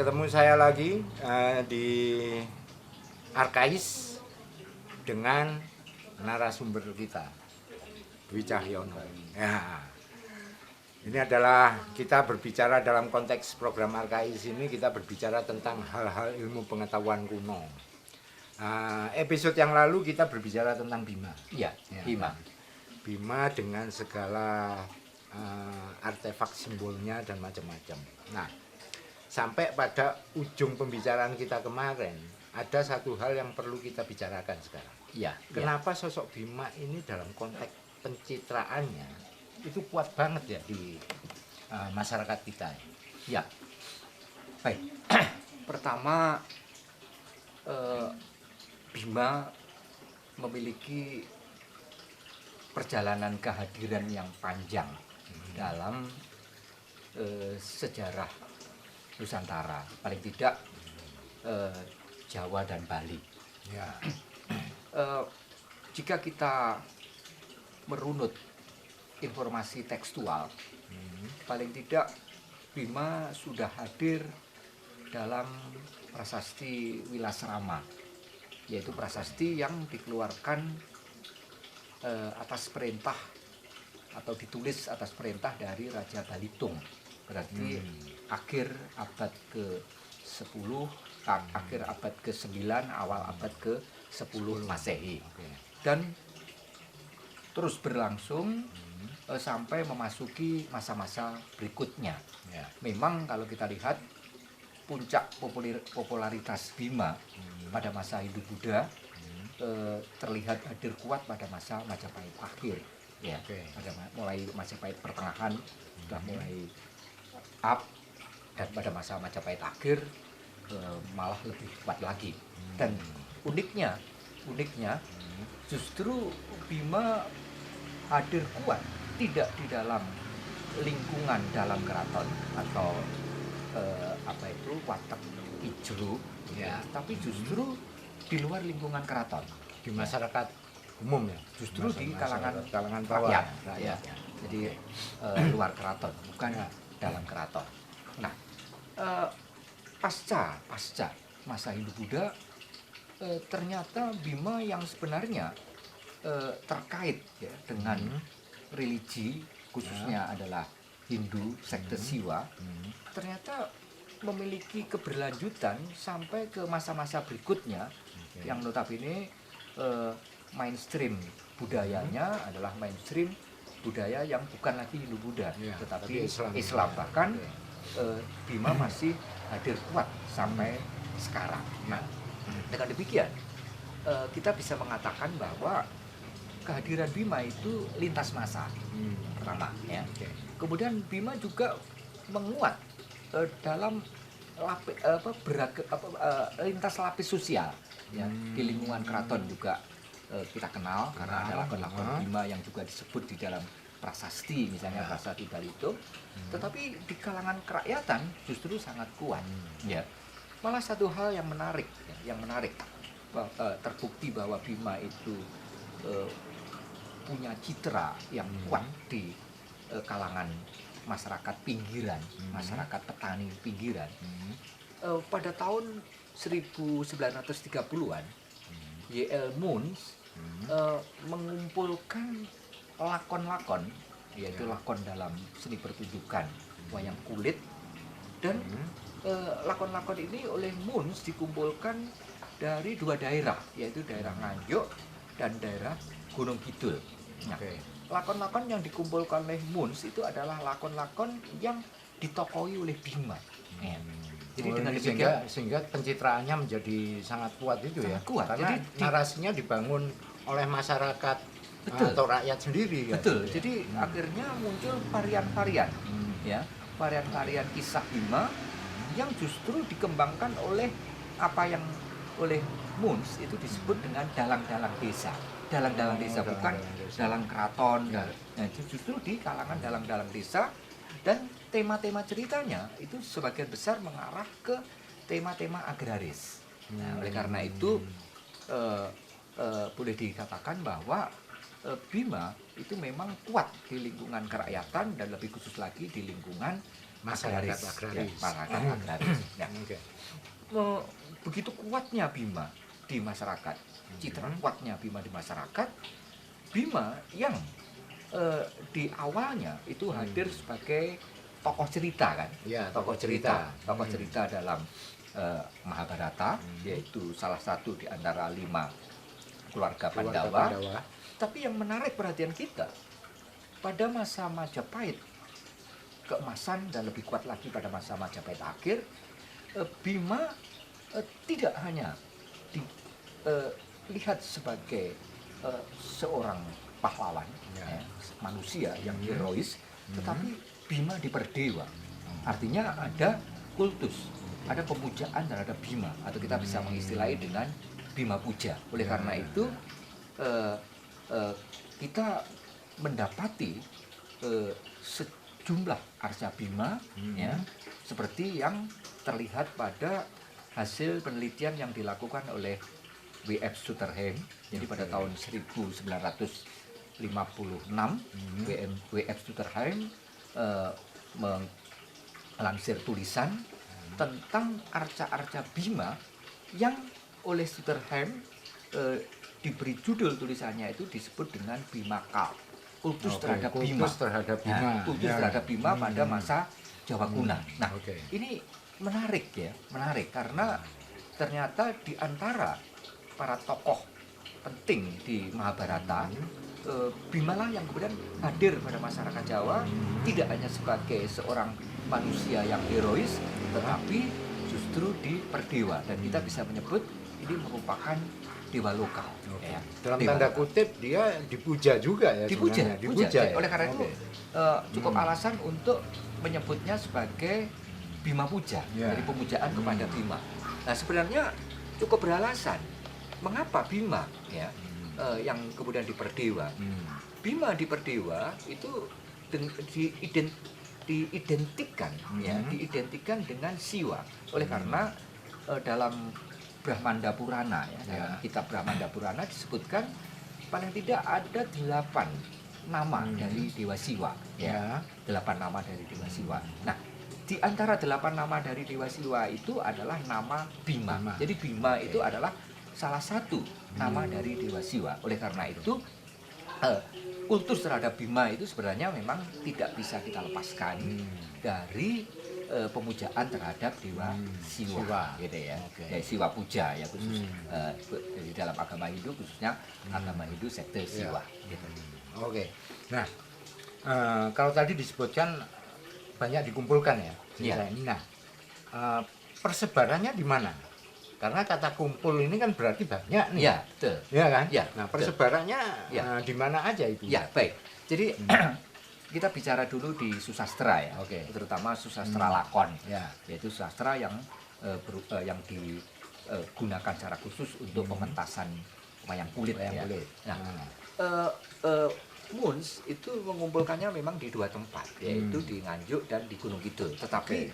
ketemu saya lagi di Arkais dengan narasumber kita, Dwi Cahyono. Ya, ini adalah kita berbicara dalam konteks program Arkais ini, kita berbicara tentang hal-hal ilmu pengetahuan kuno. Episode yang lalu kita berbicara tentang Bima. Iya, Ya, Bima. Bima dengan segala artefak simbolnya dan macam-macam. Nah, sampai pada ujung pembicaraan kita kemarin, ada satu hal yang perlu kita bicarakan sekarang. Iya. Kenapa sosok Bima ini dalam konteks pencitraannya itu kuat banget ya di masyarakat kita? Ya. Baik. Pertama, Bima memiliki perjalanan kehadiran yang panjang dalam sejarah Nusantara, paling tidak Jawa dan Bali. Ya. Jika kita merunut informasi tekstual, paling tidak Bima sudah hadir dalam prasasti Wilasrama, yaitu prasasti yang dikeluarkan atas perintah atau ditulis atas perintah dari Raja Balitung, berarti akhir abad ke-10, akhir abad ke-9, awal abad ke-10 Masehi. Dan terus berlangsung sampai memasuki masa-masa berikutnya. Ya. Memang kalau kita lihat puncak popularitas Bima pada masa Hindu-Buddha terlihat hadir kuat pada masa Majapahit akhir. Ya, mulai Majapahit pertengahan sudah mulai up, dan pada masa Majapahit akhir malah lebih kuat lagi. Dan uniknya justru Bima hadir kuat tidak di dalam lingkungan dalam keraton atau watak ijru, Ya. tapi justru di luar lingkungan keraton, Di masyarakat umum ya, justru di kalangan bawah. rakyat. Jadi luar keraton, bukan dalam keraton. Nah, pasca masa Hindu-Buddha, ternyata Bima yang sebenarnya terkait ya, dengan religi, khususnya adalah Hindu, sekte Siwa, ternyata memiliki keberlanjutan sampai ke masa-masa berikutnya, yang notabene mainstream budayanya adalah mainstream budaya yang bukan lagi Hindu-Buddha, tetapi Islam. Bahkan Bima masih hadir kuat sampai sekarang. Nah, dengan demikian kita bisa mengatakan bahwa kehadiran Bima itu lintas masa, pertama. Ya. Kemudian Bima juga menguat dalam lintas lapis sosial. Ya. Di lingkungan keraton juga kita kenal karena ada lakon-lakon Bima yang juga disebut di dalam prasasti, misalnya prasasti Balitung. Tetapi di kalangan kerakyatan justru sangat kuat. Ya. Malah satu hal yang menarik, terbukti bahwa Bima itu punya citra yang kuat di kalangan masyarakat pinggiran, masyarakat petani pinggiran. Pada tahun 1930-an, Y.L. Moons mengumpulkan lakon-lakon, yaitu lakon dalam seni pertunjukan wayang kulit, dan lakon-lakon ini oleh Moons dikumpulkan dari dua daerah, yaitu daerah Nganjuk dan daerah Gunung Kidul. Nah, lakon-lakon yang dikumpulkan oleh Moons itu adalah lakon-lakon yang ditokoi oleh Bima. Jadi dengan demikian sehingga pencitraannya menjadi sangat kuat itu, sangat kuat. Karena jadi narasinya dibangun oleh masyarakat atau rakyat sendiri. Betul. Jadi akhirnya muncul varian-varian, varian-varian kisah Bima yang justru dikembangkan oleh apa yang oleh Moons itu disebut dengan dalang-dalang desa. Dalang-dalang desa, bukan dalang keraton. Nah, justru di kalangan dalang-dalang desa, dan tema-tema ceritanya itu sebagian besar mengarah ke tema-tema agraris. Nah, oleh karena itu boleh dikatakan bahwa Bima itu memang kuat di lingkungan kerakyatan dan lebih khusus lagi di lingkungan Masyarakat ya, agraris. masyarakat agraris. Ya. Oke. Begitu kuatnya Bima di masyarakat, citra kuatnya Bima di masyarakat, Bima yang di awalnya itu hadir sebagai tokoh cerita kan, Ya, tokoh cerita dalam Mahabharata, yaitu salah satu di antara 5 keluarga Pandawa. Tapi yang menarik perhatian kita pada masa Majapahit keemasan dan lebih kuat lagi pada masa Majapahit akhir, Bima tidak hanya dilihat sebagai seorang pahlawan, ya, manusia yang herois, tetapi Bima diperdewa. Artinya ada kultus, ada pemujaan terhadap Bima, atau kita bisa mengistilahi dengan Bima Puja. Oleh karena itu kita mendapati sejumlah arca Bima, ya, seperti yang terlihat pada hasil penelitian yang dilakukan oleh W.F. Sutherland. Jadi pada tahun 1956 W.F. Sutherland melansir tulisan tentang arca-arca Bima yang oleh Sutherland diberi judul tulisannya itu disebut dengan Bima Cult, kultus terhadap Bima. Kultus terhadap Bima pada masa Jawa Kuna. Nah, ini menarik karena ternyata di antara para tokoh penting di Mahabharata, Bima lah yang kemudian hadir pada masyarakat Jawa, tidak hanya sebagai seorang manusia yang herois, tetapi justru diperdewa, dan kita bisa menyebut ini merupakan dewa lokal. Ya. Dalam Dewa tanda lokal. kutip dia dipuja juga ya. Dipuja. Ya? Oleh karena itu cukup alasan untuk menyebutnya sebagai Bima Puja, dari pemujaan kepada Bima. Nah, sebenarnya cukup beralasan mengapa Bima, ya, yang kemudian diperdewa. Bima diperdewa itu diidentikan dengan Siwa. Oleh karena dalam Brahmanda Purana, ya, dalam kitab Brahmanda Purana disebutkan paling tidak ada 8 nama dari Dewa Siwa, ya, 8 nama dari Dewa Siwa. Nah, di antara 8 nama dari Dewa Siwa itu adalah nama Bima. Jadi Bima itu adalah salah satu nama dari Dewa Siwa. Oleh karena itu kultus terhadap Bima itu sebenarnya memang tidak bisa kita lepaskan dari pemujaan terhadap Dewa Siwa, gitu ya. Siwa Puja ya khusus di dalam agama Hindu, khususnya agama Hindu sekte Siwa. Gitu. Oke. Nah, kalau tadi disebutkan banyak dikumpulkan ya. Nah, persebarannya di mana? Karena kata kumpul ini kan berarti banyak nih. Ya, betul. Ya kan? Ya, nah, persebarannya di mana aja itu? Ya, baik. Jadi kita bicara dulu di susastra ya. Terutama susastra lakon. Yaitu susastra yang digunakan secara khusus untuk pementasan wayang kulit. Nah, Muns itu mengumpulkannya memang di 2 tempat, yaitu di Nganjuk dan di Gunung Kidul. Tetapi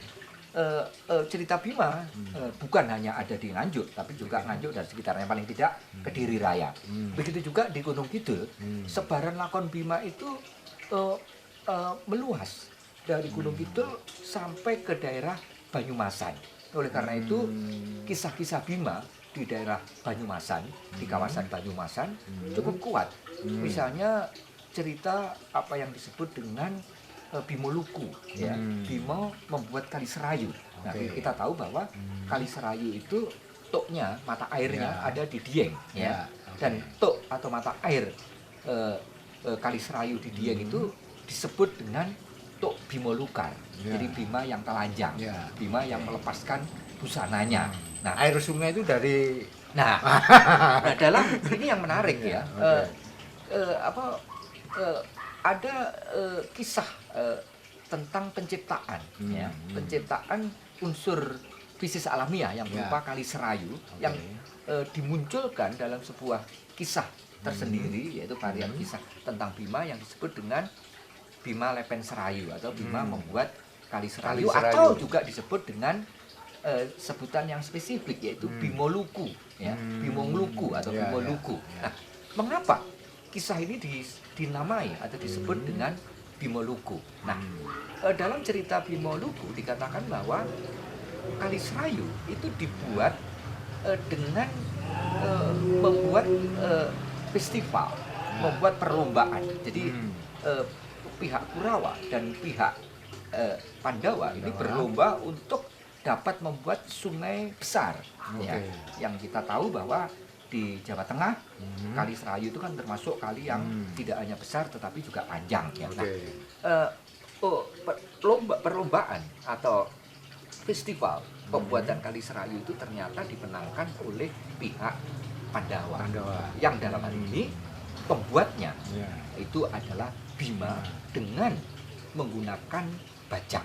cerita Bima bukan hanya ada di Nganjuk, tapi juga Nganjuk dan sekitarnya, paling tidak Kediri Raya. Begitu juga di Gunung Kidul, sebaran lakon Bima itu meluas dari Gunung Kidul sampai ke daerah Banyumasan. Oleh karena itu kisah-kisah Bima di daerah Banyumasan, di kawasan Banyumasan cukup kuat. Misalnya cerita apa yang disebut dengan Bimo Luku, ya. Bimo membuat kali Serayu. Nah, kita tahu bahwa kali Serayu itu toknya, mata airnya ada di Dieng, ya. Dan tok atau mata air kali Serayu di Dieng itu disebut dengan tok Bimo Lukar. Jadi Bima yang telanjang, Bima yang melepaskan busananya. Nah, air sungai itu dari nah dalam ini yang menarik ya. Ada kisah tentang penciptaan, ya, penciptaan unsur fisis alamiah yang berupa kali Serayu yang dimunculkan dalam sebuah kisah tersendiri, yaitu varian kisah tentang Bima yang disebut dengan Bima Lepen Serayu atau Bima membuat kali Serayu, atau juga disebut dengan sebutan yang spesifik, yaitu Bimo Luku, ya, Bimo Luku atau Bimo Luku. Nah, mengapa kisah ini dinamai atau disebut dengan Bimo Luku. Nah, dalam cerita Bimo Luku dikatakan bahwa Kali Serayu itu dibuat dengan membuat festival, membuat perlombaan. Jadi pihak Kurawa dan pihak Pandawa ini berlomba untuk dapat membuat sungai besar. Ya, yang kita tahu bahwa di Jawa Tengah Kali Serayu itu kan termasuk kali yang tidak hanya besar tetapi juga panjang. Ya. Nah, perlombaan atau festival pembuatan Kali Serayu itu ternyata dimenangkan oleh pihak Pandawa. Yang dalam hal ini pembuatnya itu adalah Bima dengan menggunakan bajak.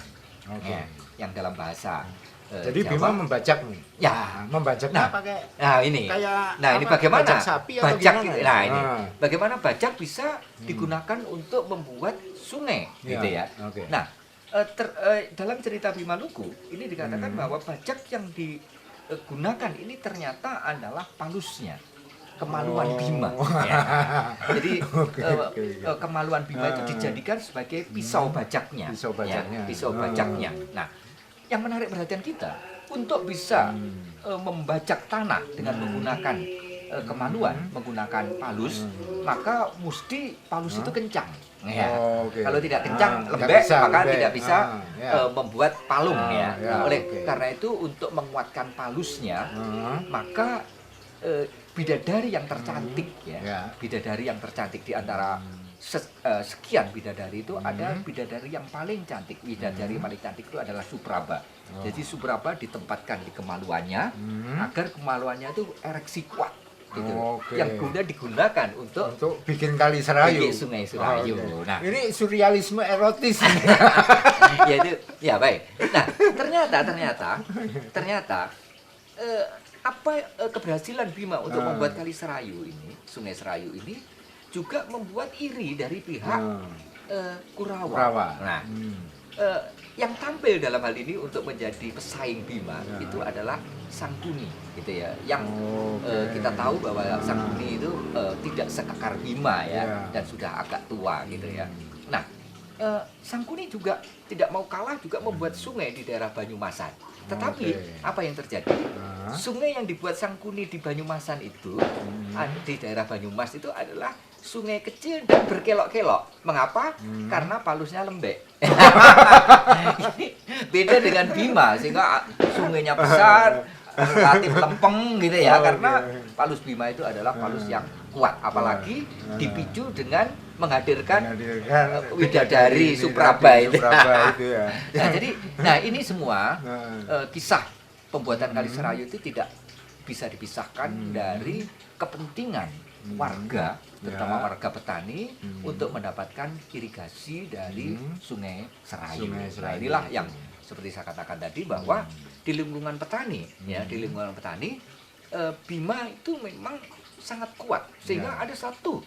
Yang dalam bahasa jadi Jawa, Bima membajak nih. Ya, membajaknya pakai ini. Kayak Ini bagaimana bajak sapi atau bajak gimana? ini. Bagaimana bajak bisa digunakan untuk membuat sungai gitu ya. Nah, dalam cerita Bima Luku ini dikatakan bahwa bajak yang digunakan ini ternyata adalah palusnya. Kemaluan Bima. Ya. Jadi kemaluan Bima itu dijadikan sebagai pisau bajaknya. Pisau bajaknya. Nah, yang menarik perhatian kita untuk bisa membajak tanah dengan menggunakan kemaluan, menggunakan palus, maka mesti palus itu kencang. Ya. Kalau tidak kencang, lembek, maka tidak bisa membuat palung. Karena itu untuk menguatkan palusnya, maka bidadari yang tercantik, bidadari yang tercantik di antara sekian bidadari itu ada bidadari yang paling cantik. Bidadari paling cantik itu adalah Supraba. Jadi Supraba ditempatkan di kemaluannya agar kemaluannya itu ereksi kuat gitu. Yang digunakan untuk bikin Kali Serayu, bikin sungai Serayu. Nah, ini surrealisme erotis. ya baik. Nah, ternyata apa keberhasilan Bima untuk membuat Kali Serayu ini, Sungai Serayu ini juga membuat iri dari pihak Kurawa. Nah, yang tampil dalam hal ini untuk menjadi pesaing Bima itu adalah Sangkuni, gitu ya. Yang kita tahu bahwa Sangkuni itu tidak sekekar Bima ya, dan sudah agak tua, gitu ya. Nah, Sangkuni juga tidak mau kalah juga membuat sungai di daerah Banyumasan. Tetapi apa yang terjadi? Sungai yang dibuat Sangkuni di Banyumasan itu, di daerah Banyumas itu adalah sungai kecil dan berkelok-kelok. Mengapa? Karena palusnya lembek. Ini beda dengan Bima, sehingga sungainya besar, relatif lempeng gitu ya. Karena palus Bima itu adalah palus yang kuat, apalagi dipicu dengan menghadirkan widadari Supraba itu. Nah, ini semua kisah pembuatan Kali Serayu itu tidak bisa dipisahkan dari kepentingan warga, terutama warga petani, untuk mendapatkan irigasi dari Sungai Serayu. Nah, inilah yang seperti saya katakan tadi bahwa di lingkungan petani, Bima itu memang sangat kuat, sehingga ada satu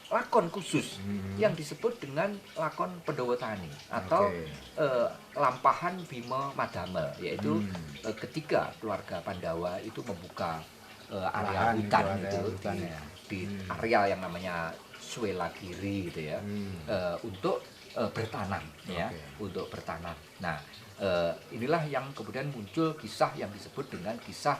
lakon khusus yang disebut dengan lakon Pendowo Tani atau lampahan Bima Madamel, yaitu ketika keluarga Pandawa itu membuka area hutan di area yang namanya Swelagiri gitu ya, untuk bertanam untuk bertanam. Nah, inilah yang kemudian muncul kisah yang disebut dengan kisah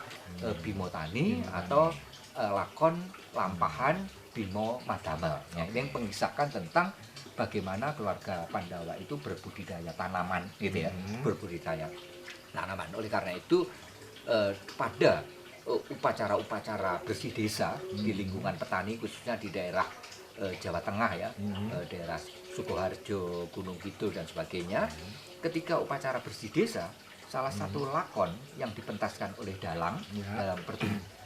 Bimo Tani atau lakon lampahan Bimo Madamel. Ini yang mengisahkan tentang bagaimana keluarga Pandawa itu berbudidaya tanaman gitu ya, berbudidaya tanaman. Oleh karena itu pada upacara-upacara bersih desa di lingkungan petani, khususnya di daerah Jawa Tengah ya, daerah Sukoharjo, Gunung Kidul dan sebagainya, ketika upacara bersih desa, salah satu lakon yang dipentaskan oleh dalang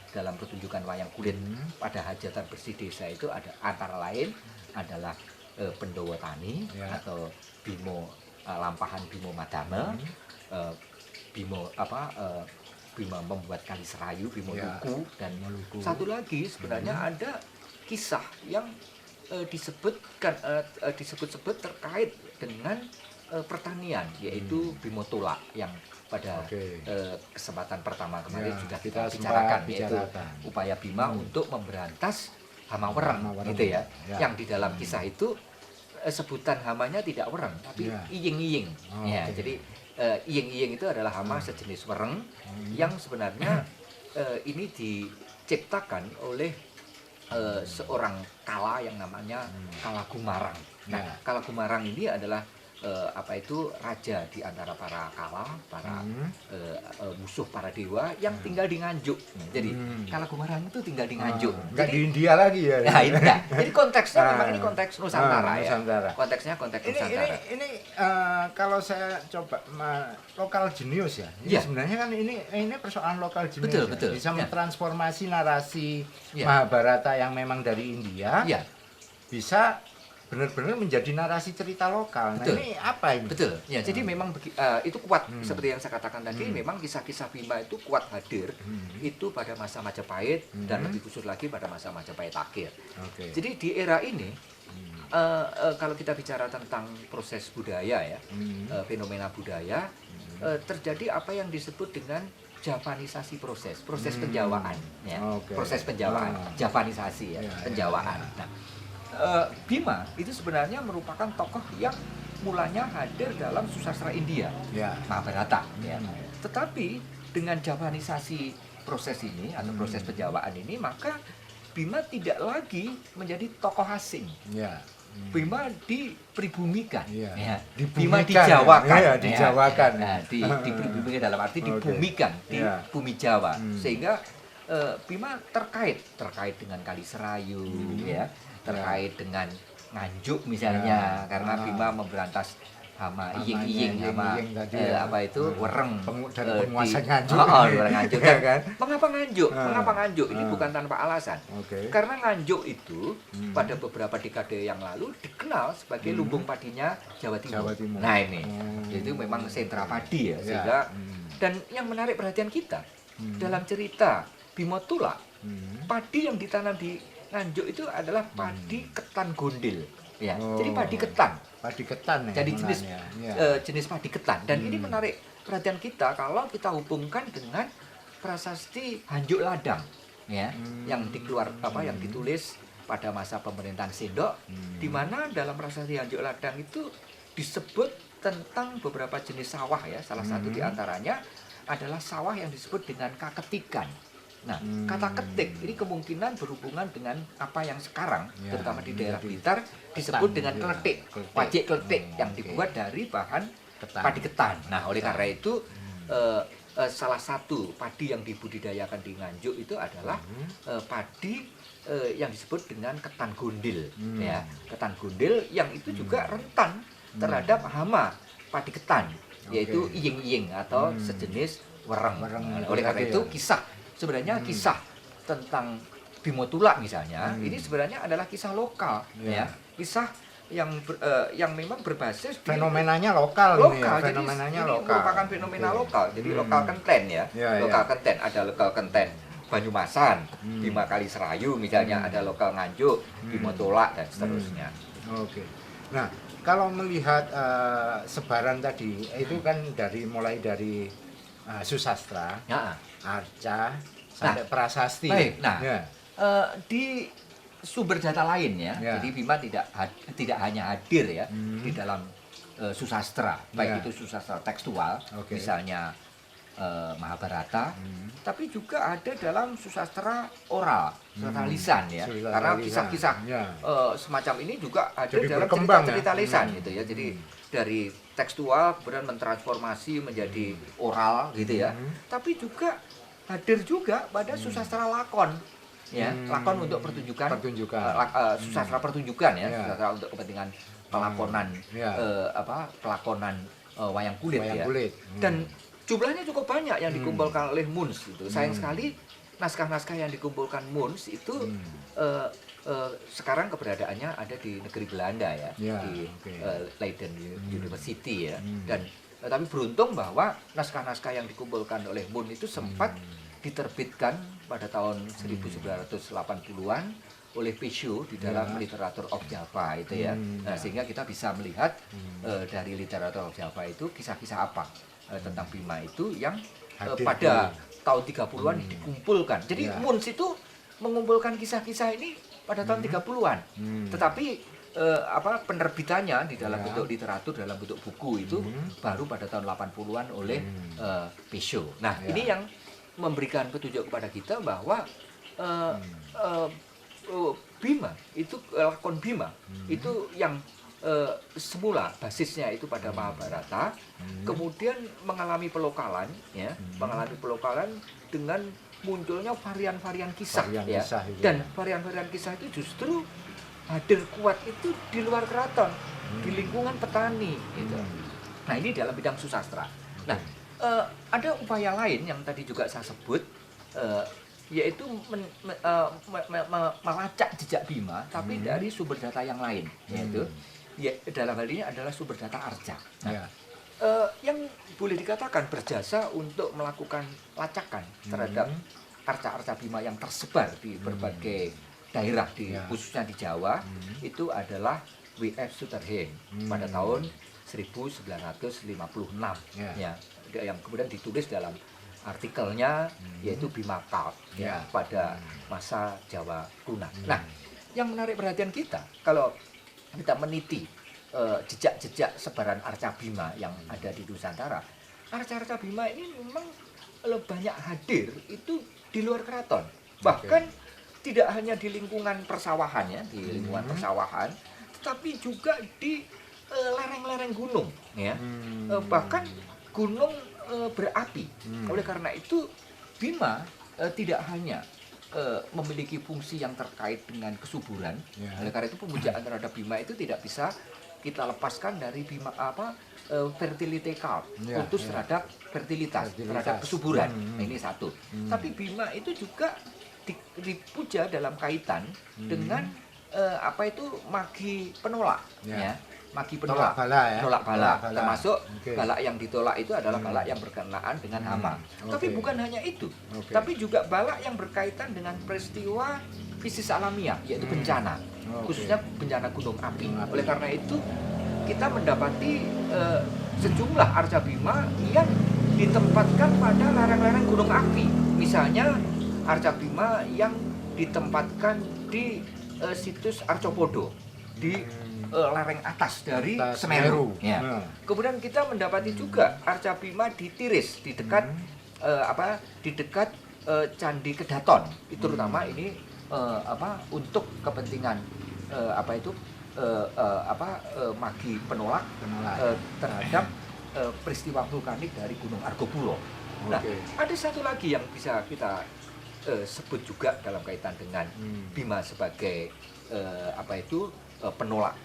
dalam pertunjukan wayang kulit pada hajatan bersih desa itu ada antara lain adalah Pendowo Tani atau Bimo lampahan Bimo Madamel, Bima membuat Kali Serayu, Bimo Luku, dan satu lagi sebenarnya ada kisah yang disebut-sebut terkait dengan pertanian, yaitu Bimo Tolak yang pada kesempatan pertama kemarin sudah kita bicarakan, yaitu upaya Bima untuk memberantas hama wereng gitu ya. Yang di dalam kisah itu sebutan hamanya tidak wereng, tapi Ya. iying-iying. Oh, Ya, oke. jadi iying-iying itu adalah hama sejenis wereng yang sebenarnya ini diciptakan oleh seorang kala yang namanya Kala Gumarang. Nah, Ya. Kala Gumarang ini adalah raja di antara para kala, para musuh para dewa yang tinggal di Nganjuk. Jadi Kala Gumarang itu tinggal di Nganjuk. Enggak Jadi, di India lagi ya. ya, ini enggak. Jadi konteksnya memang ini konteks Nusantara ya. Nusantara. Konteksnya konteks Ini Nusantara. kalau saya coba lokal jenius ya. Ini Ya. sebenarnya kan ini persoalan lokal jenius. Betul, ya. betul. Bisa Ya. mentransformasi narasi Ya. Mahabharata yang memang dari India Iya, bisa benar-benar menjadi narasi cerita lokal. Nah, Betul. ini apa ini? betul. Ya, jadi memang itu kuat seperti yang saya katakan tadi, Hmm. memang kisah-kisah Bima itu kuat hadir itu pada masa Majapahit dan lebih khusus lagi pada masa Majapahit akhir. Oke. Jadi di era ini kalau kita bicara tentang proses budaya ya, fenomena budaya, terjadi apa yang disebut dengan Javanisasi proses penjawaan ya. Oke. Proses penjawaan, Javanisasi ya, Ya, ya, penjawaan. ya. Nah, Bima itu sebenarnya merupakan tokoh yang mulanya hadir dalam susastra India, Ya. Mahabharata ya. Tetapi dengan Javanisasi proses ini atau proses penjawaan ini, maka Bima tidak lagi menjadi tokoh asing. Ya. Bima dipribumikan, Iya. ya. Dibumikan, Bima dijawakan, ya, dijawakan. Nah, dipribumikan dalam arti Oke. dibumikan di Iya. bumi Jawa, Hmm. sehingga Bima terkait dengan Kali Serayu, ya, terkait dengan Nganjuk misalnya, Ya. karena Bima memberantas hama Hamanya iying-iying, hama iying-iying tadi ya. apa itu wereng Dan eh, penguasa di- Nganjuk. Wereng Nganjuk. Ya kan? Mengapa Nganjuk? Ah. Mengapa Nganjuk? Ini Ah. bukan tanpa alasan. Oke. Karena Nganjuk itu pada beberapa dekade yang lalu dikenal sebagai lumbung padinya Jawa Timur. Jawa Timur. Nah ini, Oh. itu memang sentra padi ya, Ya. sehingga dan yang menarik perhatian kita dalam cerita Bima Tulak, padi yang ditanam di Nganjuk itu adalah padi ketan gondel, ya. Oh. Jadi padi ketan. Padi ketan ya. Jadi jenis namanya. Ya. jenis padi ketan dan ini menarik perhatian kita kalau kita hubungkan dengan prasasti Hanjuk Ladang ya yang yang ditulis pada masa pemerintahan Sendok di mana dalam prasasti Hanjuk Ladang itu disebut tentang beberapa jenis sawah ya, salah satu di antaranya adalah sawah yang disebut dengan kaketikan. Nah, kata ketik ini kemungkinan berhubungan dengan apa yang sekarang, Ya, terutama di daerah menjadi Blitar, disebut ketan, dengan ya, kletik, kletik. wajik kletik yang Oke. dibuat dari bahan Ketan. padi ketan. Nah, oleh Ketan. karena itu salah satu padi yang dibudidayakan di Nganjuk itu adalah padi yang disebut dengan ketan gondel, ya, ketan gondel yang itu juga rentan terhadap hama padi ketan, yaitu Oke. iying-iying atau sejenis wereng. Wereng Nah, itu oleh karena tadi itu ya. kisah sebenarnya kisah tentang Bima Tulak misalnya ini sebenarnya adalah kisah lokal, Ya. ya, kisah yang memang berbasis di Fenomenanya lokal, ini ya. lokal, jadi Fenomenanya ini lokal. merupakan fenomena Oke. lokal, jadi lokal kenten ya, Ya, lokal ya. kenten, ada lokal kenten Banyumasan, Bima Kali Serayu misalnya, ada lokal Nganjuk, Bima Tulak dan seterusnya. Oke. Nah, kalau melihat sebaran tadi itu kan mulai dari susastra, Ya. arca sampai prasasti. Baik, nah, Ya. di sumber data lain ya, Ya. jadi Bima tidak hanya hadir ya di dalam susastra, Ya. baik itu susastra tekstual, Oke. misalnya Mahabharata, tapi juga ada dalam susastra oral, susastra lisan ya, Susastra karena lisan, kisah-kisah ya. semacam ini juga ada Jadi dalam berkembang, cerita-cerita ya. lisan gitu ya, jadi dari tekstual kemudian mentransformasi menjadi oral gitu ya, tapi juga hadir juga pada susastra lakon ya, lakon untuk pertunjukan, susastra pertunjukan ya, Ya. susastra untuk kepentingan pelakonan Ya. pelakonan wayang kulit Wayang ya. kulit. Dan jumlahnya cukup banyak yang dikumpulkan oleh Muns itu. Sayang sekali naskah-naskah yang dikumpulkan Muns itu sekarang keberadaannya ada di negeri Belanda ya, Ya, di oke. Leiden University ya. Dan tapi beruntung bahwa naskah-naskah yang dikumpulkan oleh Muns itu sempat diterbitkan pada tahun 1980-an oleh Pesho di dalam literatur of Java itu ya. Nah, sehingga kita bisa melihat dari literatur of Java itu kisah-kisah apa tentang Bima itu yang Hadir pada tahun 30-an dikumpulkan. Jadi Ya. Muns itu mengumpulkan kisah-kisah ini pada tahun 30-an. Tetapi penerbitannya di dalam bentuk literatur, dalam bentuk buku itu baru pada tahun 80-an oleh Pesho. Nah, ini yang memberikan petunjuk kepada kita bahwa Bima itu lakon Bima itu yang semula basisnya itu pada Mahabharata, kemudian mengalami pelokalan, ya, mengalami pelokalan dengan munculnya varian-varian kisah, Kisah itu, dan varian-varian kisah itu justru hadir kuat itu di luar keraton, di lingkungan petani, gitu. Nah, ini dalam bidang susastra. Nah, ada upaya lain yang tadi juga saya sebut, yaitu melacak jejak Bima, tapi dari sumber data yang lain, yaitu dalam hal ini adalah sumber data Arca. Nah, yang boleh dikatakan berjasa untuk melakukan lacakan terhadap arca-arca Bima yang tersebar di berbagai daerah khususnya di Jawa, itu adalah W.F. Sutherland pada tahun 1956, ya, yang kemudian ditulis dalam artikelnya yaitu Bima Cult, pada masa Jawa kuno. Nah, yang menarik perhatian kita kalau kita meniti jejak-jejak sebaran arca Bima yang ada di Nusantara, arca-arca Bima ini memang banyak hadir itu di luar keraton, bahkan tidak hanya di lingkungan persawahan, ya, di lingkungan persawahan, tetapi juga di lereng-lereng gunung, ya, bahkan gunung berapi. Oleh karena itu Bima tidak hanya memiliki fungsi yang terkait dengan kesuburan. Oleh karena itu pemujaan terhadap Bima itu tidak bisa kita lepaskan dari Bima fertility cult, kultus terhadap fertilitas, terhadap kesuburan. Nah, ini satu. Tapi Bima itu juga dipuja dalam kaitan dengan magi penolak, ya. Magi penolak, penolak bala. Termasuk bala yang ditolak itu adalah bala yang berkenaan dengan hama. Tapi bukan hanya itu, tapi juga bala yang berkaitan dengan peristiwa fisis alamiah, yaitu bencana, khususnya bencana gunung api. Oleh karena itu kita mendapati sejumlah arca Bima yang ditempatkan pada lereng-lereng gunung api. Misalnya arca Bima yang ditempatkan di situs Arcopodo di lereng atas dari Semeru. Ya. Kemudian kita mendapati juga arca Bima di Tiris, di dekat di dekat Candi Kedaton. Itu terutama ini untuk kepentingan magi penolak terhadap peristiwa vulkanik dari Gunung Argopuro. Nah, ada satu lagi yang bisa kita sebut juga dalam kaitan dengan Bima sebagai penolak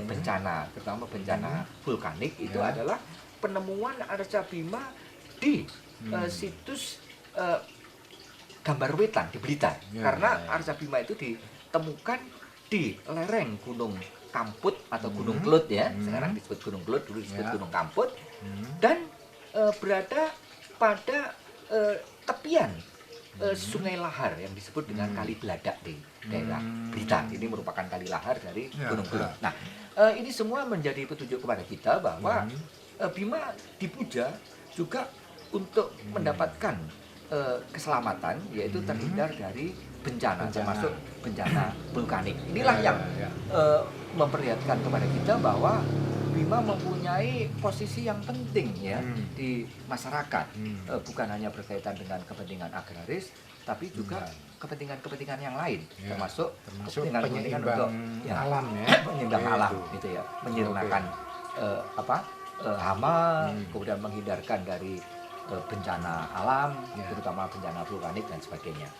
bencana, terutama bencana vulkanik, itu adalah penemuan arca Bima di situs Gambar Wetan di Blitar. Karena arca Bima itu ditemukan di lereng Gunung Kamput atau Gunung Kelut, ya. Sekarang disebut Gunung Kelut, dulu disebut Gunung Kamput, dan berada pada tepian Sungai Lahar yang disebut dengan Kali Bladak di daerah Blitar. Ini merupakan kali lahar dari Gunung Kelut. Nah, ini semua menjadi petunjuk kepada kita bahwa Bima dipuja juga untuk mendapatkan keselamatan, yaitu terhindar dari bencana, termasuk bencana vulkanik. Inilah yang memperlihatkan kepada kita bahwa Bima mempunyai posisi yang penting, ya, di masyarakat, bukan hanya berkaitan dengan kepentingan agraris, tapi juga kepentingan-kepentingan yang lain, termasuk kepentingan untuk alam, ya, penyeimbang alam, gitu, ya, menyirnakan hama, kemudian menghindarkan dari bencana alam, terutama bencana vulkanik dan sebagainya.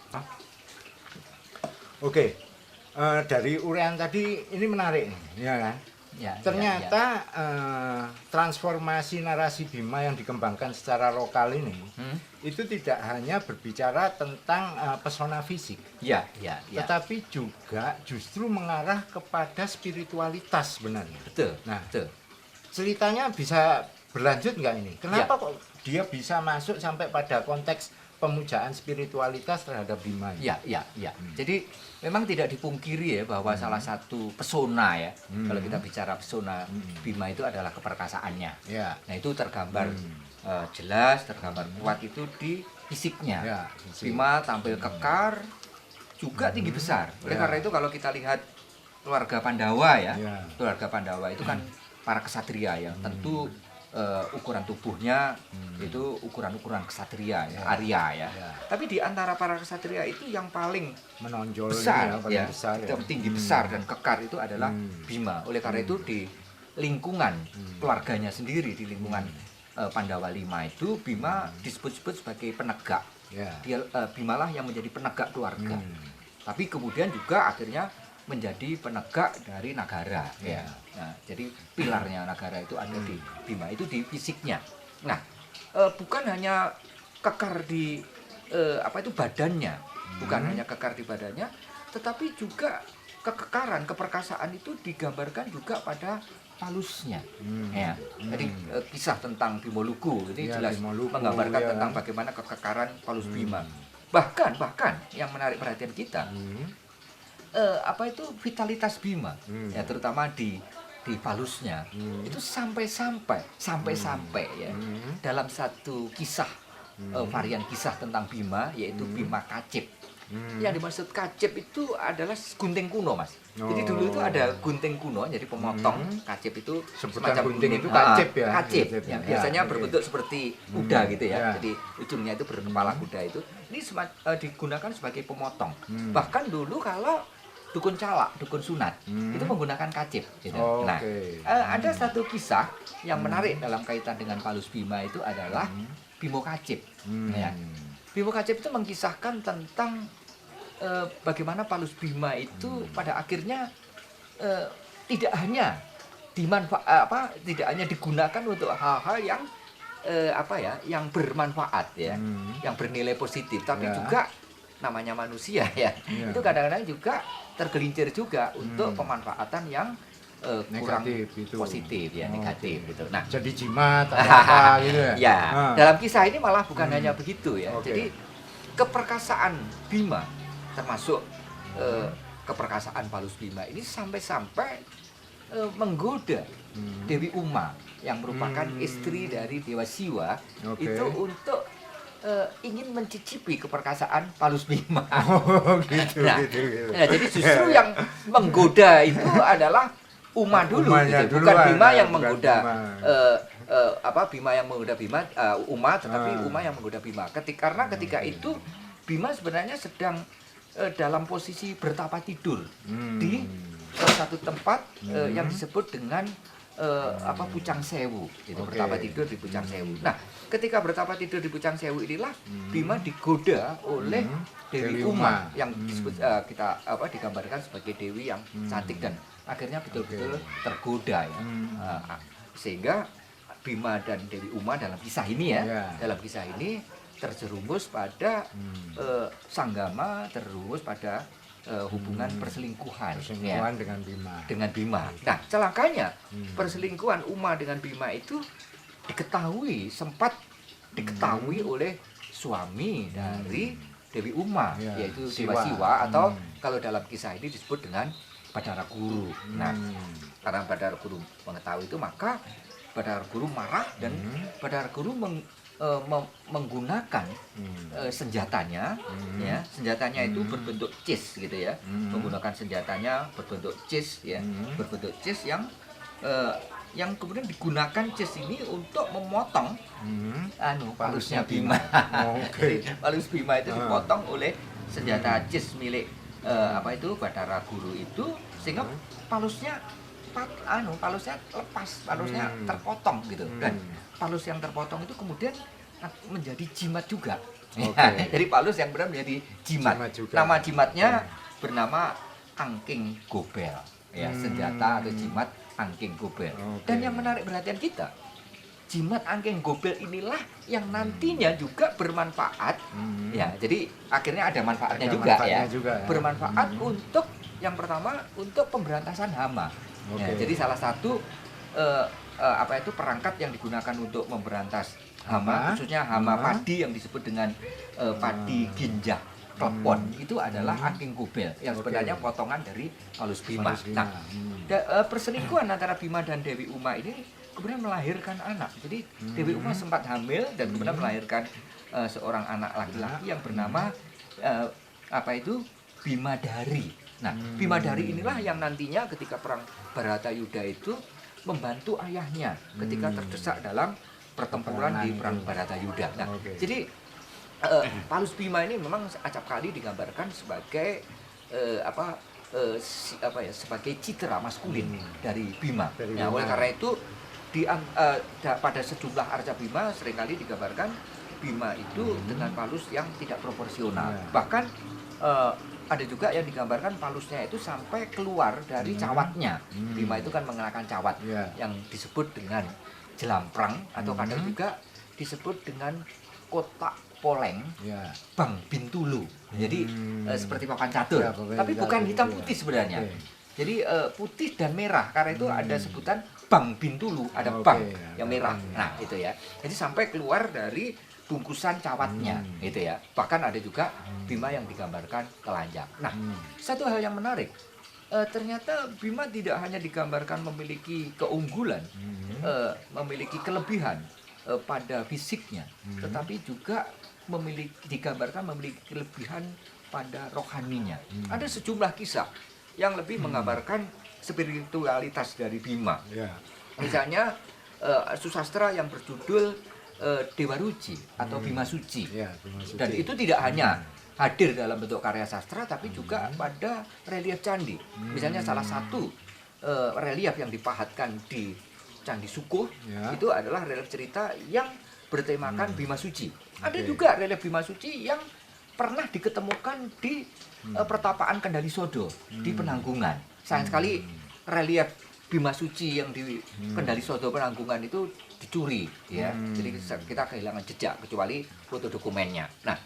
Dari uraian tadi ini menarik, ya kan? Ternyata transformasi narasi Bima yang dikembangkan secara lokal ini itu tidak hanya berbicara tentang pesona fisik, tetapi juga justru mengarah kepada spiritualitas sebenarnya. Betul. Nah, ceritanya bisa berlanjut nggak ini? Kenapa kok dia bisa masuk sampai pada konteks pemujaan spiritualitas terhadap Bima? Jadi memang tidak dipungkiri, ya, bahwa salah satu pesona, ya, kalau kita bicara pesona Bima itu adalah keperkasaannya. Nah, itu tergambar jelas, tergambar kuat itu di fisiknya. Bima tampil kekar, juga tinggi besar. Oleh karena itu kalau kita lihat keluarga Pandawa ya. Ya. Keluarga Pandawa itu kan para kesatria ya. Tentu ukuran tubuhnya itu ukuran-ukuran kesatria ya, Arya ya. Ya. Tapi di antara para kesatria itu yang paling Menonjol besar paling ya, besar ya. yang tinggi besar dan kekar itu adalah Bima. Oleh karena itu di lingkungan keluarganya sendiri, di lingkungan Pandawa 5 itu Bima disebut-sebut sebagai penegak. Ya. Dia Bimalah yang menjadi penegak keluarga. Tapi kemudian juga akhirnya menjadi penegak dari negara ya. Nah, jadi pilarnya negara itu ada di Bima, itu di fisiknya. Nah, bukan hanya kekar di badannya, bukan hanya kekar di badannya, tetapi juga kekekaran, keperkasaan itu digambarkan juga pada palusnya. Ya. Jadi kisah tentang Bimoluku ini Ya, jelas Bimoluku, menggambarkan ya. tentang bagaimana kekekaran Palus Bima. Bahkan yang menarik perhatian kita, vitalitas Bima, ya terutama di palusnya itu sampai ya dalam satu kisah varian kisah tentang Bima, yaitu Bima Kacip. Yang dimaksud kacip itu adalah gunting kuno, Mas. Jadi dulu itu ada gunting kuno, jadi pemotong kacip itu Sebutan semacam gunting itu kacip ya? Kacip, Kacip. yang Ya, biasanya oke. berbentuk seperti kuda gitu ya. Ya. Jadi ujungnya itu berkepala kuda itu. Ini digunakan sebagai pemotong. Bahkan dulu kalau dukun calak, dukun sunat, itu menggunakan kacip. Gitu. Oh, Nah, oke. ada satu kisah yang menarik dalam kaitan dengan Palus Bima itu adalah Bimo Kacip. Ya. Bimo Kacip itu mengisahkan tentang bagaimana Palus Bima itu pada akhirnya tidak hanya tidak hanya digunakan untuk hal-hal yang yang bermanfaat ya, yang bernilai positif, tapi Ya. juga namanya manusia ya, Ya. itu kadang-kadang juga tergelincir juga untuk pemanfaatan yang kurang Negatif itu. positif ya, Oh, negatif oke. gitu. Nah, Jadi jimat atau apa gitu ya? ya, Ah. dalam kisah ini malah bukan hanya begitu ya. Oke. Jadi keperkasaan Bima, termasuk keperkasaan Palus Bima ini sampai-sampai menggoda Dewi Uma yang merupakan istri dari Dewa Siwa, Oke. itu untuk ingin mencicipi keperkasaan Palus Bima. Oh, gitu, Nah, gitu. nah, jadi justru yang menggoda itu adalah Uma dulu, Umanya gitu. Bukan duluan, Bima ya, yang bukan menggoda Bima. Bima yang menggoda Bima, Uma, tetapi Ah. Uma yang menggoda Bima. Karena ketika itu Bima sebenarnya sedang dalam posisi bertapa tidur di satu tempat yang disebut dengan Pucang Sewu, gitu. Oke. Bertapa tidur di Pucang Sewu. Nah, ketika bertapa tidur di Pucang Sewu inilah Bima digoda oleh Dewi Dewi Uma Uma. yang disebut digambarkan sebagai dewi yang cantik dan akhirnya betul-betul tergoda ya. Sehingga Bima dan Dewi Uma dalam kisah ini Ya. dalam kisah ini terjerumus pada sanggama, terjerumus pada hubungan perselingkuhan ya, Selingkuhan dengan Bima. dengan Bima. Nah, celakanya perselingkuhan Uma dengan Bima itu sempat diketahui oleh suami dari Dewi Uma, Ya, yaitu Siwa. Dewa Siwa, atau kalau dalam kisah ini disebut dengan Badara Guru. Nah, karena Badara Guru mengetahui itu, maka Badara Guru marah dan Badara Guru menggunakan senjatanya, ya, senjatanya itu berbentuk cis gitu ya, menggunakan senjatanya berbentuk cis ya, berbentuk cis yang kemudian digunakan cis ini untuk memotong palusnya Bima. Oke. Jadi, palus Bima itu dipotong oleh senjata cis milik Badara Guru itu, sehingga palusnya lepas, palusnya terpotong gitu. Dan palus yang terpotong itu kemudian menjadi jimat juga. Oke. Jadi palus yang benar menjadi jimat. Jimat juga. Nama jimatnya bernama Angking Gobel. Ya, senjata atau jimat Angking Gobel. Oke. Dan yang menarik perhatian kita, jimat Angking Gobel inilah yang nantinya juga bermanfaat. Ya, jadi akhirnya ada manfaatnya Ada juga manfaatnya ya. juga ya. Bermanfaat untuk yang pertama untuk pemberantasan hama. Ya, Oke. jadi salah satu perangkat yang digunakan untuk memberantas hama, khususnya hama padi yang disebut dengan padi ginjak klepon, itu adalah Angking Gobel yang Oke. sebenarnya potongan dari Palus Bima. Palus Bima. Nah, perselingkuhan antara Bima dan Dewi Uma ini kemudian melahirkan anak. Jadi Dewi Uma sempat hamil dan kemudian melahirkan seorang anak laki-laki yang bernama Bimadari. Nah, Bimadari inilah yang nantinya ketika perang Baratayuda itu membantu ayahnya ketika terdesak dalam pertempuran di perang Baratayuda. Nah, jadi Palus Bima ini memang acap kali digambarkan sebagai sebagai citra maskulin dari Bima. Nah, oleh karena itu pada sejumlah arca Bima seringkali digambarkan Bima itu dengan palus yang tidak proporsional. Bahkan ada juga yang digambarkan palusnya itu sampai keluar dari cawatnya. Bima itu kan mengenakan cawat yang disebut dengan jelamprang atau kadang juga disebut dengan kotak poleng Bang Bintulu. Jadi seperti papan catur, tapi bukan hitam putih sebenarnya. Jadi putih dan merah, karena itu ada sebutan Bang Bintulu, ada bang yang merah. Nah, itu ya. Jadi sampai keluar dari bungkusan cawatnya, gitu ya. Bahkan ada juga Bima yang digambarkan telanjang. Nah, satu hal yang menarik, ternyata Bima tidak hanya digambarkan memiliki keunggulan, memiliki kelebihan pada fisiknya, tetapi juga digambarkan memiliki kelebihan pada rohaninya. Ada sejumlah kisah yang lebih menggambarkan spiritualitas dari Bima. Misalnya susastra yang berjudul Dewa Ruci atau Bima Suci. Dan itu tidak hanya hadir dalam bentuk karya sastra, tapi juga pada relief candi. Misalnya salah satu relief yang dipahatkan di Candi Sukuh itu adalah relief cerita yang bertemakan Bima Suci. Ada juga relief Bima Suci yang pernah diketemukan di pertapaan Kendali Sodo di Penanggungan. Sayang sekali relief Bima Suci yang di Kendali Sodo Penanggungan itu dicuri, ya. Jadi kita kehilangan jejak kecuali foto dokumennya. Nah,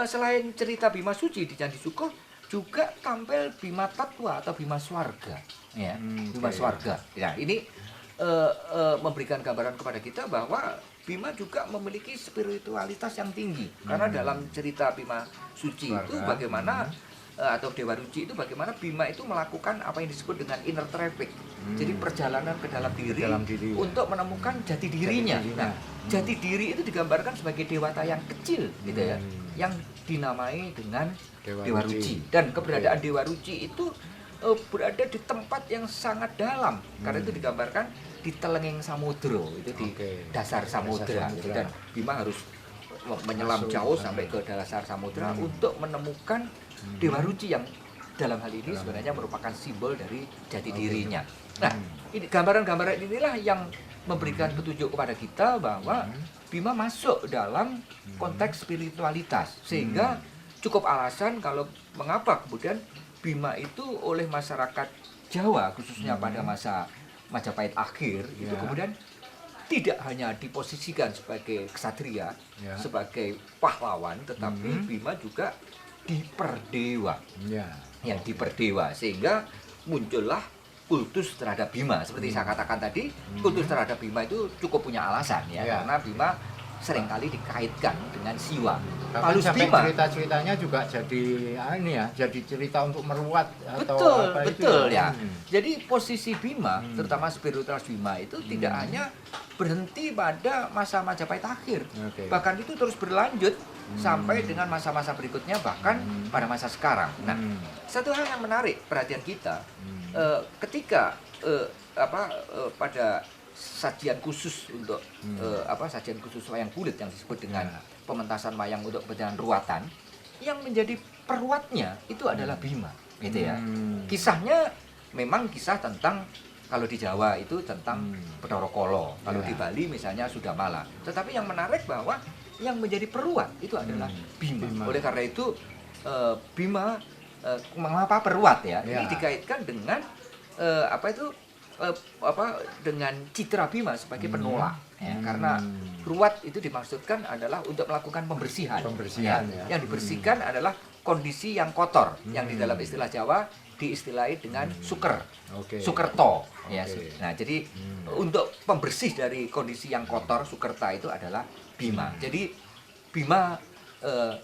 selain cerita Bima Suci di Candi Sukuh, juga tampil Bima Tatwa atau Bima Swarga, ya. Bima Swarga. Ya, ini memberikan gambaran kepada kita bahwa Bima juga memiliki spiritualitas yang tinggi. Karena dalam cerita Bima Suci itu bagaimana atau Dewa Ruci itu bagaimana Bima itu melakukan apa yang disebut dengan inner traffic. Jadi perjalanan ke dalam diri untuk menemukan jati dirinya. Nah, jati diri itu digambarkan sebagai dewata yang kecil, gitu ya, yang dinamai dengan Dewa Ruci. Dan keberadaan Dewa Ruci itu berada di tempat yang sangat dalam. Karena itu digambarkan di telenging samudra, itu di dasar samudra. Dan Bima harus menyelam jauh sampai ke dasar samudra untuk menemukan Dewa Ruci yang dalam hal ini sebenarnya merupakan simbol dari jati dirinya. Nah, ini gambaran-gambaran inilah yang memberikan petunjuk kepada kita bahwa Bima masuk dalam konteks spiritualitas, sehingga cukup alasan kalau mengapa kemudian Bima itu oleh masyarakat Jawa khususnya pada masa Majapahit akhir itu kemudian tidak hanya diposisikan sebagai ksatria, sebagai pahlawan, tetapi Bima juga diperdewa, yang diperdewa, sehingga muncullah kultus terhadap Bima. Seperti saya katakan tadi, kultus terhadap Bima itu cukup punya alasan, ya, karena Bima seringkali dikaitkan dengan Siwa. Palus Bima cerita-ceritanya juga jadi jadi cerita untuk meruat atau apa betul itu, ya. Jadi posisi Bima, terutama spiritualitas Bima itu tidak hanya berhenti pada masa Majapahit akhir, bahkan itu terus berlanjut sampai dengan masa-masa berikutnya, bahkan pada masa sekarang. Nah, satu hal yang menarik perhatian kita ketika pada sajian khusus untuk sajian khusus wayang kulit yang disebut dengan pementasan wayang untuk kepentingan ruatan, yang menjadi peruatnya itu adalah Bima, gitu ya. Kisahnya memang kisah tentang, kalau di Jawa itu tentang Bathara Kala, kalau di Bali misalnya Sudamala. Tetapi yang menarik bahwa yang menjadi peruat itu adalah Bima. Oleh karena itu Bima mengapa peruat, ya? Ini dikaitkan dengan dengan citra Bima sebagai penolak, ya. Karena ruat itu dimaksudkan adalah untuk melakukan pembersihan, ya. Yang dibersihkan adalah kondisi yang kotor, yang di dalam istilah Jawa diistilahi dengan suker, sukerto, ya. Nah, jadi untuk pembersih dari kondisi yang kotor, sukerta itu adalah Bima. Jadi Bima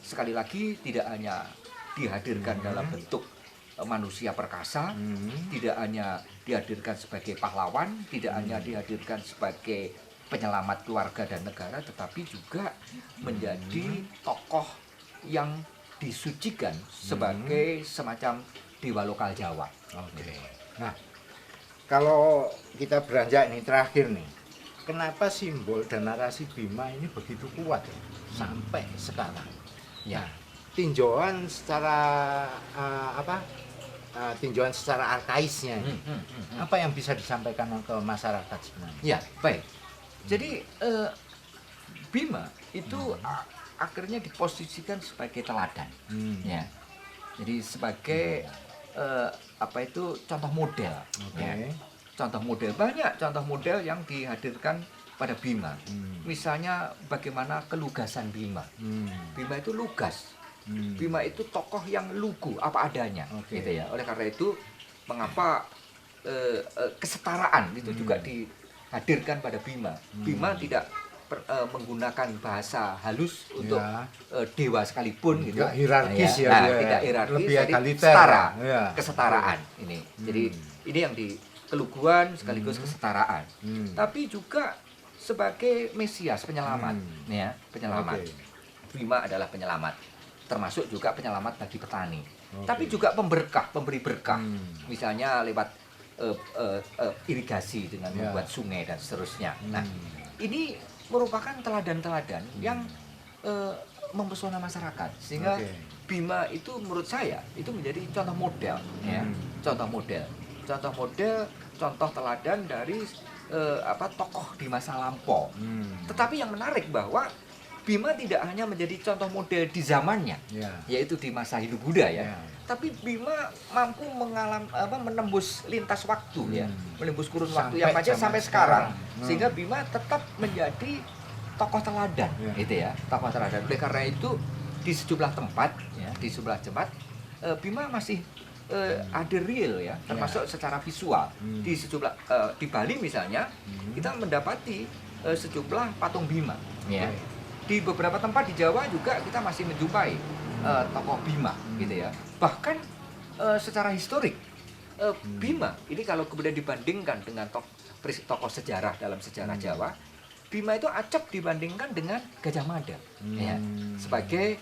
sekali lagi tidak hanya dihadirkan dalam bentuk manusia perkasa, tidak hanya dihadirkan sebagai pahlawan, tidak hanya dihadirkan sebagai penyelamat keluarga dan negara, tetapi juga menjadi tokoh yang disucikan sebagai semacam dewa lokal Jawa. Oke. Nah, kalau kita beranjak nih terakhir nih, kenapa simbol dan narasi Bima ini begitu kuat ya, sampai sekarang? Ya. Nah, tinjauan secara tinjauan secara arkaisnya ini, apa yang bisa disampaikan ke masyarakat sebenarnya? Ya, baik. Jadi Bima itu akhirnya diposisikan sebagai teladan, ya. Jadi sebagai contoh model. Oke. Ya. Contoh model, banyak contoh model yang dihadirkan pada Bima. Misalnya bagaimana kelugasan Bima. Bima itu lugas. Bima itu tokoh yang lugu apa adanya, Oke. gitu ya. Oleh karena itu, mengapa kesetaraan itu juga dihadirkan pada Bima. Bima tidak menggunakan bahasa halus untuk dewa sekalipun, gitu. Tidak hierarkis ya, Nah, dia tidak hierarkis, lebih jadi egaliter. setara, Ya. kesetaraan ini. Jadi ini yang di keluguan sekaligus kesetaraan. Tapi juga sebagai Mesias, penyelamat, ya, penyelamat. Oke. Bima adalah penyelamat, termasuk juga penyelamat bagi petani. Oke. Tapi juga pemberkah, pemberi berkah. Misalnya lewat irigasi dengan Ya. membuat sungai dan seterusnya. Nah, ini merupakan teladan-teladan yang mempesona masyarakat, sehingga Oke. Bima itu menurut saya itu menjadi contoh model, ya, contoh model, contoh teladan dari tokoh di masa lampau. Tetapi yang menarik bahwa Bima tidak hanya menjadi contoh model di zamannya, Ya. yaitu di masa Hindu Buddha, ya. Ya. Tapi Bima mampu menembus lintas waktu, ya, menembus kurun waktu Sampai yang panjang zaman sampai sekarang, sekarang. sehingga Bima tetap menjadi tokoh teladan, Ya. gitu ya, tokoh teladan. Oleh karena itu di sejumlah tempat, ya, di sejumlah tempat Bima masih ada real, ya, termasuk secara visual. Di sejumlah di Bali misalnya kita mendapati sejumlah patung Bima, ya. Di beberapa tempat di Jawa juga kita masih menjumpai tokoh Bima, gitu ya. Bahkan secara historik Bima ini kalau kemudian dibandingkan dengan tokoh sejarah dalam sejarah Jawa, Bima itu acap dibandingkan dengan Gajah Mada, ya, sebagai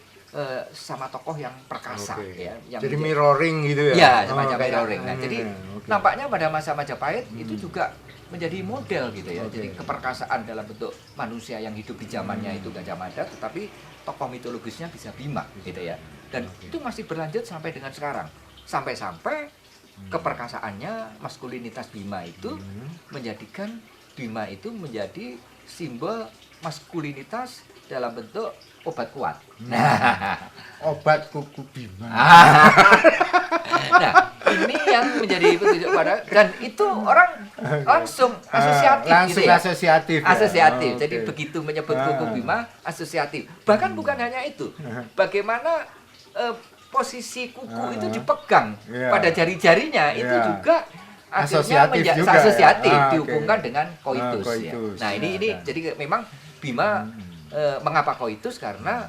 sama tokoh yang perkasa, Oke. ya, yang Jadi menjadi- mirroring gitu ya? Ya, semacam kayak- mirroring. Nah, jadi oke. nampaknya pada masa Majapahit itu juga menjadi model, gitu ya. Oke. Jadi keperkasaan dalam bentuk manusia yang hidup di zamannya itu Gajah Mada, tetapi tokoh mitologisnya bisa Bima, gitu ya. Dan itu masih berlanjut sampai dengan sekarang. Sampai-sampai keperkasaannya, maskulinitas Bima itu menjadikan Bima itu menjadi simbol maskulinitas dalam bentuk obat kuat. Obat kuku Bima. Nah, ini yang menjadi petunjuk pada, dan itu orang langsung asosiatif, Langsung gitu ya. asosiatif. Ya? Asosiatif. Oh, Jadi oke. begitu menyebut kuku Bima asosiatif. Bahkan bukan hanya itu. Bagaimana posisi kuku itu dipegang Iya. pada jari-jarinya itu Iya. juga akhirnya Asosiatif juga, ya? asosiatif Ah, oke. dihubungkan dengan koitus, ya. Koitus, Nah, ini ya. jadi memang Bima mengapa koitus, karena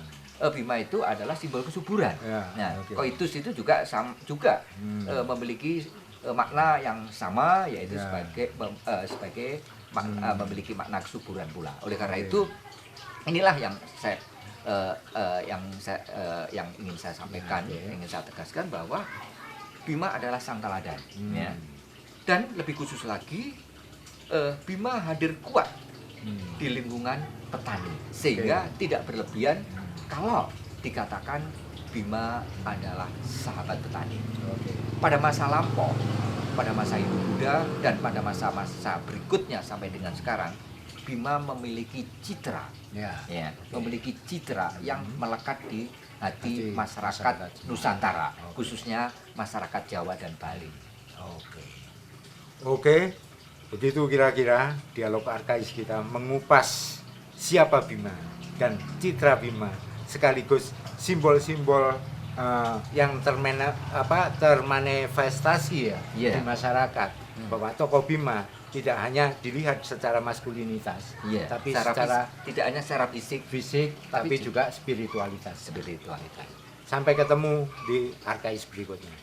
Bima itu adalah simbol kesuburan. Ya, Nah, oke. koitus itu juga memiliki makna yang sama, yaitu Ya. memiliki makna kesuburan pula. Oleh karena Oke. itu inilah yang yang ingin saya sampaikan, Oke. ingin saya tegaskan bahwa Bima adalah sang teladan, Hmm. ya. Dan lebih khusus lagi Bima hadir kuat di lingkungan petani, sehingga tidak berlebihan kalau dikatakan Bima adalah sahabat petani. Oke. Pada masa lampau, pada masa Hindu Buddha, dan pada masa-masa berikutnya sampai dengan sekarang, Bima memiliki citra, Ya. ya, memiliki citra yang melekat di hati Hati masyarakat masyarakat. Nusantara, Oke. khususnya masyarakat Jawa dan Bali. Oke. Oke. Begitu kira-kira dialog arkais kita mengupas siapa Bima dan citra Bima, sekaligus simbol-simbol yang termanifestasi ya Iya. di masyarakat, bahwa tokoh Bima tidak hanya dilihat secara maskulinitas, Iya, tapi secara tidak hanya secara fisik, fisik, tapi Tapi juga spiritualitas. spiritualitas. Sampai ketemu di arkais berikutnya.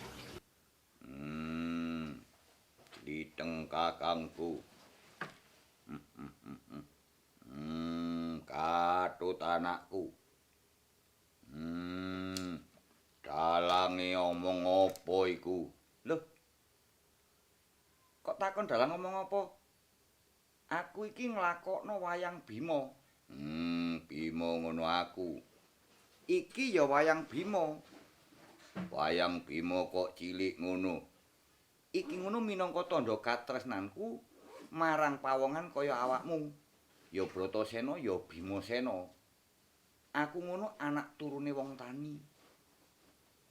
Diteng kakangku. Katut anakku. Dalange omong apa iku? takon dalang ngomong apa? Aku iki nglakokno wayang Bima. Bima ngono aku. Iki ya wayang Bima. Wayang Bima kok cilik ngono. Iki ngono minangka tandha katresnanku marang pawongan kaya awakmu. Ya Bratasena ya Bimasena. Aku ngono anak turune wong tani.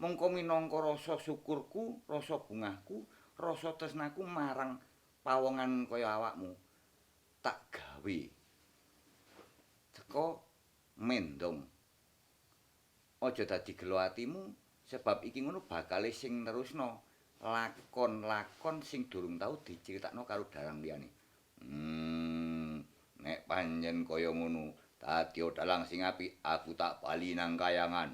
Mengko minangka rasa syukurku, rasa bungahku, rasa tresnaku marang pawongan kaya awakmu. Tak gawe teko mendong. Aja dadi gelo atimu sebab iki ngono bakale sing nerusno lakon-lakon sing durung tau diceritakno karo dalang liyane. Nek panjen kaya ngono, dadi dalang sing apik aku tak bali nang kayangan.